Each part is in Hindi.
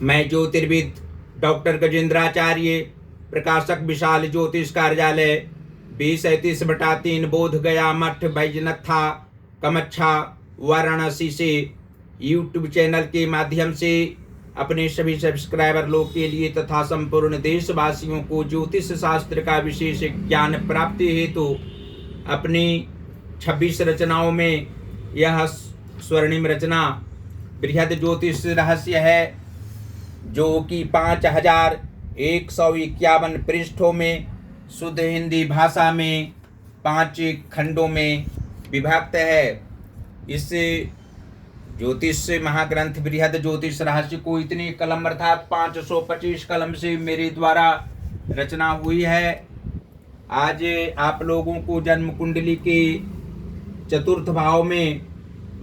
मैं ज्योतिर्विद डॉक्टर गजेंद्राचार्य, प्रकाशक विशाल ज्योतिष कार्यालय 2037/3 बोध गया मठ बैजनाथा कमच्छा वाराणसी से यूट्यूब चैनल के माध्यम से अपने सभी सब्सक्राइबर लोग के लिए तथा संपूर्ण देशवासियों को ज्योतिष शास्त्र का विशेष ज्ञान प्राप्ति हेतु अपनी 26 रचनाओं में यह स्वर्णिम रचना बृहद ज्योतिष रहस्य है, जो कि 5151 पृष्ठों में शुद्ध हिंदी भाषा में 5 खंडों में विभक्त है। इस ज्योतिष महाग्रंथ बृहद ज्योतिष रहस्य को इतनी कलम अर्थात 525 कलम से मेरे द्वारा रचना हुई है। आज आप लोगों को जन्म कुंडली के चतुर्थ भाव में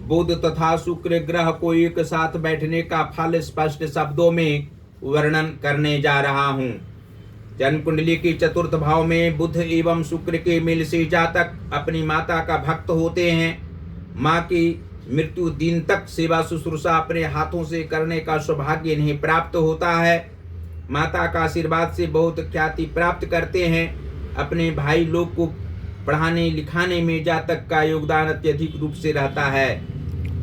बुध तथा शुक्र ग्रह को एक साथ बैठने का फल स्पष्ट शब्दों में वर्णन करने जा रहा हूँ। जन्म कुंडली के चतुर्थ भाव में बुध एवं शुक्र के मेल से जातक अपनी माता का भक्त होते हैं। माँ की मृत्यु दिन तक सेवा शुश्रूषा अपने हाथों से करने का सौभाग्य इन्हें प्राप्त होता है। माता का आशीर्वाद से बहुत ख्याति प्राप्त करते हैं। अपने भाई लोग को पढ़ाने लिखाने में जातक का योगदान अत्यधिक रूप से रहता है।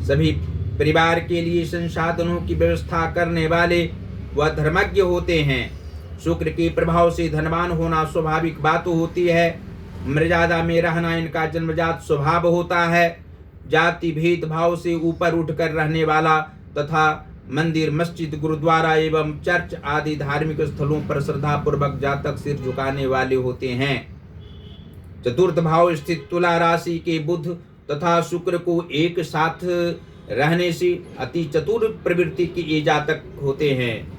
सभी परिवार के लिए संसाधनों की व्यवस्था करने वाले वह धर्मज्ञ होते हैं। शुक्र के प्रभाव से धनवान होना स्वाभाविक बात होती है। मर्यादा में रहना इनका जन्मजात स्वभाव होता है। जाति भेदभाव से ऊपर उठकर रहने वाला तथा मंदिर मस्जिद गुरुद्वारा एवं चर्च आदि धार्मिक स्थलों पर श्रद्धा पूर्वक जातक सिर झुकाने वाले होते हैं। चतुर्थ भाव स्थित तुला राशि के बुध तथा शुक्र को एक साथ रहने से अति चतुर प्रवृत्ति के ये जातक होते हैं।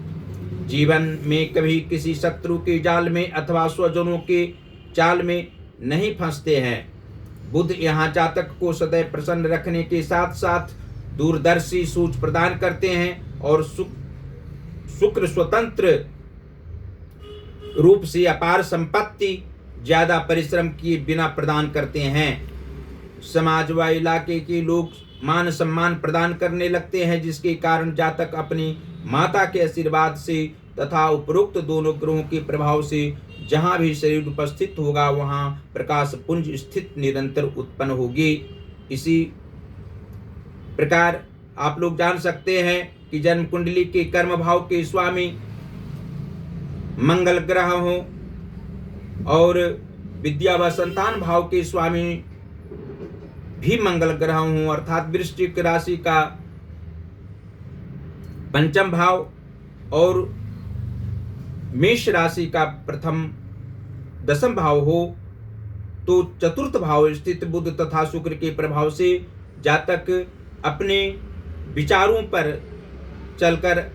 जीवन में कभी किसी शत्रु के जाल में अथवा स्वजनों के चाल में नहीं फंसते हैं। बुध यहाँ जातक को सदैव प्रसन्न रखने के साथ साथ दूरदर्शी सूझ प्रदान करते हैं और शुक्र स्वतंत्र रूप से अपार संपत्ति ज्यादा परिश्रम किए बिना प्रदान करते हैं। समाज व इलाके के लोग मान सम्मान प्रदान करने लगते हैं, जिसके कारण जातक अपनी माता के आशीर्वाद से तथा उपरोक्त दोनों ग्रहों के प्रभाव से जहाँ भी शरीर उपस्थित होगा वहाँ प्रकाश पुंज स्थित निरंतर उत्पन्न होगी। इसी प्रकार आप लोग जान सकते हैं कि जन्म कुंडली के कर्म भाव के स्वामी मंगल ग्रह हों और विद्या व संतान भाव के स्वामी भी मंगल ग्रह हों, अर्थात वृश्चिक राशि का पंचम भाव और मेष राशि का प्रथम दसम भाव हो, तो चतुर्थ भाव स्थित बुध तथा शुक्र के प्रभाव से जातक अपने विचारों पर चलकर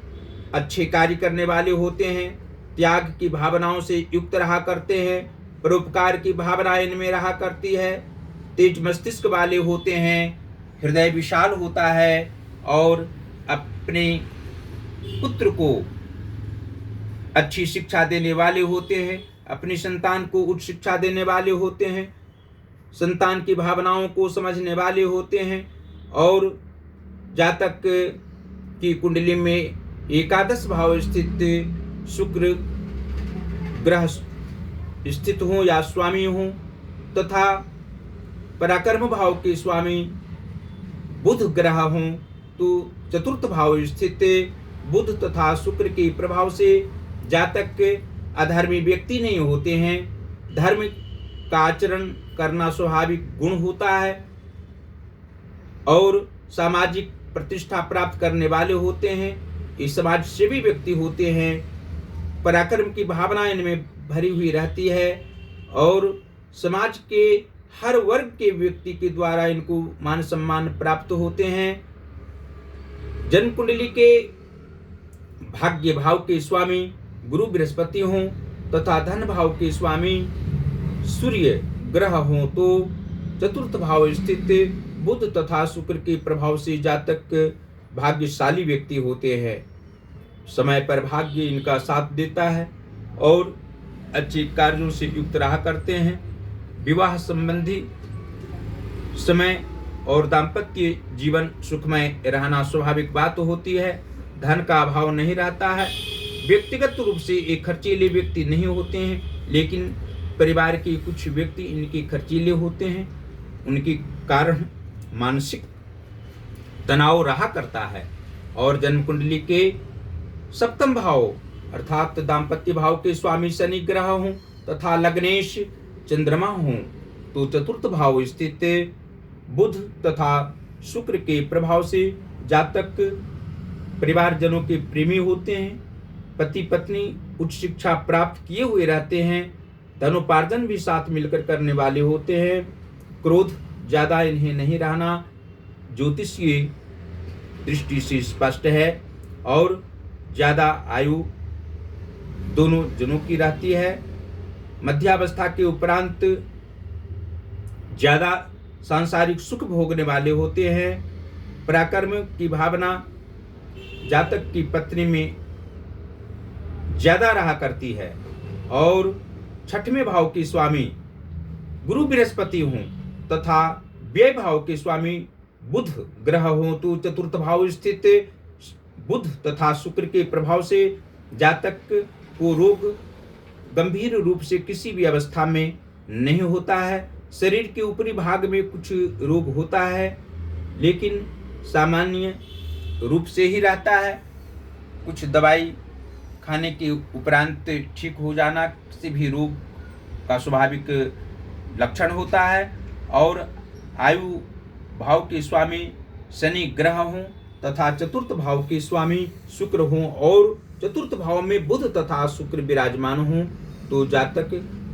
अच्छे कार्य करने वाले होते हैं। त्याग की भावनाओं से युक्त रहा करते हैं। परोपकार की भावना इनमें रहा करती है। तेज मस्तिष्क वाले होते हैं। हृदय विशाल होता है और अपने पुत्र को अच्छी शिक्षा देने वाले होते हैं। अपनी संतान को उच्च शिक्षा देने वाले होते हैं। संतान की भावनाओं को समझने वाले होते हैं। और जातक की कुंडली में एकादश भाव स्थित शुक्र ग्रह स्थित हो या स्वामी हो तथा पराक्रम भाव के स्वामी बुध ग्रह हो, तो चतुर्थ भाव स्थित बुध तथा शुक्र के प्रभाव से जातक अधर्मी व्यक्ति नहीं होते हैं। धर्म का आचरण करना स्वाभाविक गुण होता है और सामाजिक प्रतिष्ठा प्राप्त करने वाले होते हैं। ये समाज सेवी व्यक्ति होते हैं। पराक्रम की भावना इनमें भरी हुई रहती है और समाज के हर वर्ग के व्यक्ति के द्वारा इनको मान सम्मान प्राप्त होते हैं। जन्म कुंडली के भाग्य भाव के स्वामी गुरु बृहस्पति हों तथा धन भाव के स्वामी सूर्य ग्रह हों, तो चतुर्थ भाव स्थित बुध तथा शुक्र के प्रभाव से जातक भाग्यशाली व्यक्ति होते हैं। समय पर भाग्य इनका साथ देता है और अच्छे कार्यों से युक्त रहा करते हैं। विवाह संबंधी समय और दाम्पत्य जीवन सुखमय रहना स्वाभाविक बात होती है। धन का अभाव नहीं रहता है। व्यक्तिगत रूप से एक खर्चीले व्यक्ति नहीं होते हैं, लेकिन परिवार के कुछ व्यक्ति इनके खर्चीले होते हैं। उनके कारण मानसिक तनाव रहा करता है। और जन्म कुंडली के सप्तम भाव अर्थात दाम्पत्य भाव के स्वामी शनि ग्रह हों तथा लग्नेश चंद्रमा हों तो चतुर्थ भाव स्थित बुध तथा शुक्र के प्रभाव से जातक परिवारजनों के प्रेमी होते हैं। पति पत्नी उच्च शिक्षा प्राप्त किए हुए रहते हैं। धनोपार्जन भी साथ मिलकर करने वाले होते हैं। क्रोध ज्यादा इन्हें नहीं रहना ज्योतिषीय दृष्टि से स्पष्ट है। और ज्यादा आयु दोनों जनों की रहती है। मध्यावस्था के उपरांत ज्यादा सांसारिक सुख भोगने वाले होते हैं। पराक्रम की भावना जातक की पत्नी में ज्यादा रहा करती है। और छठवें भाव के स्वामी गुरु बृहस्पति हों तथा व्यय भाव के स्वामी बुध ग्रह हों तो चतुर्थ भाव स्थित बुध तथा शुक्र के प्रभाव से जातक को रोग गंभीर रूप से किसी भी अवस्था में नहीं होता है। शरीर के ऊपरी भाग में कुछ रोग होता है, लेकिन सामान्य रूप से ही रहता है। कुछ दवाई खाने के उपरांत ठीक हो जाना किसी भी रोग का स्वाभाविक लक्षण होता है। और आयु भाव के स्वामी शनि ग्रह हों तथा चतुर्थ भाव के स्वामी शुक्र हों और चतुर्थ भाव में बुध तथा शुक्र विराजमान हों तो जातक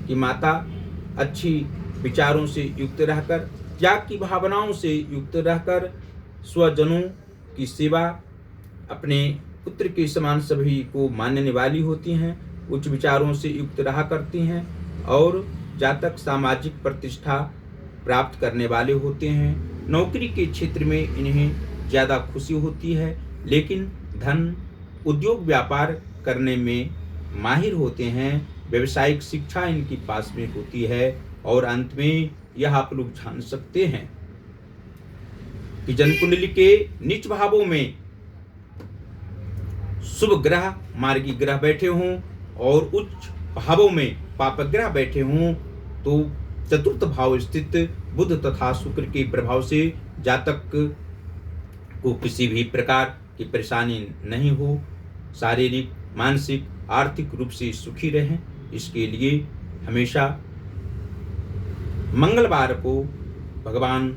की माता अच्छी विचारों से युक्त रहकर, त्याग की भावनाओं से युक्त रहकर स्वजनों की सेवा अपने पुत्र के समान सभी को मानने वाली होती हैं। उच्च विचारों से युक्त रहा करती हैं और जातक सामाजिक प्रतिष्ठा प्राप्त करने वाले होते हैं। नौकरी के क्षेत्र में इन्हें ज़्यादा खुशी होती है, लेकिन धन उद्योग व्यापार करने में माहिर होते हैं। व्यवसायिक शिक्षा इनके पास में होती है। और अंत में यह आप लोग जान सकते हैं कि जन्म कुंडली के नीच भावों में शुभ ग्रह मार्गी ग्रह बैठे हों और उच्च भावों में पाप ग्रह बैठे हों तो चतुर्थ भाव स्थित बुध तथा शुक्र के प्रभाव से जातक को किसी भी प्रकार की परेशानी नहीं हो, शारीरिक मानसिक आर्थिक रूप से सुखी रहें। इसके लिए हमेशा मंगलवार को भगवान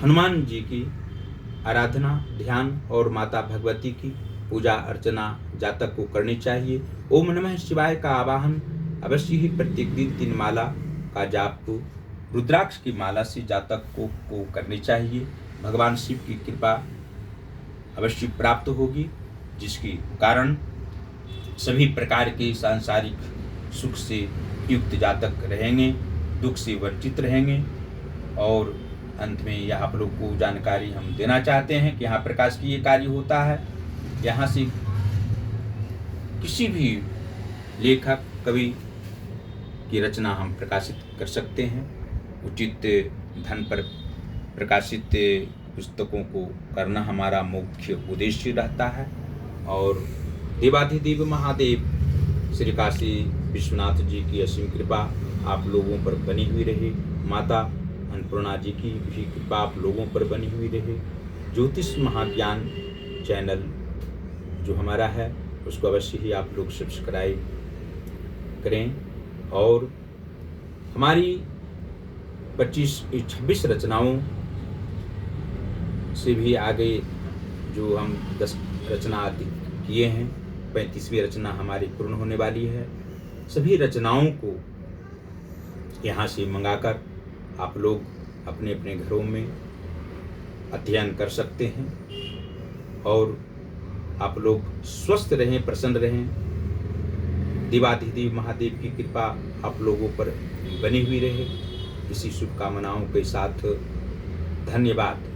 हनुमान जी की आराधना ध्यान और माता भगवती की पूजा अर्चना जातक को करनी चाहिए। ओम नमः शिवाय का आवाहन अवश्य ही प्रत्येक दिन 3 माला का जाप को रुद्राक्ष की माला से जातक को करनी चाहिए। भगवान शिव की कृपा अवश्य प्राप्त होगी, जिसके कारण सभी प्रकार के सांसारिक सुख से युक्त जातक रहेंगे, दुख से वंचित रहेंगे। और अंत में यह आप लोग को जानकारी हम देना चाहते हैं कि यहाँ प्रकाश की ये कार्य होता है। यहाँ से किसी भी लेखक कवि की रचना हम प्रकाशित कर सकते हैं। उचित धन पर प्रकाशित पुस्तकों को करना हमारा मुख्य उद्देश्य रहता है। और देवाधिदेव महादेव श्री काशी विश्वनाथ जी की असीम कृपा आप लोगों पर बनी हुई रहे। माता अन्नपूर्णा जी की भी कृपा आप लोगों पर बनी हुई रहे। ज्योतिष महाज्ञान चैनल जो हमारा है उसको अवश्य ही आप लोग सब्सक्राइब करें। और हमारी 25-26 रचनाओं से भी आगे जो हम 10 रचना किए हैं, 35वीं रचना हमारी पूर्ण होने वाली है। सभी रचनाओं को यहाँ से मंगाकर आप लोग अपने अपने घरों में अध्ययन कर सकते हैं और आप लोग स्वस्थ रहें, प्रसन्न रहें। देवाधिदेव महादेव की कृपा आप लोगों पर बनी हुई रहे। इसी शुभकामनाओं के साथ धन्यवाद।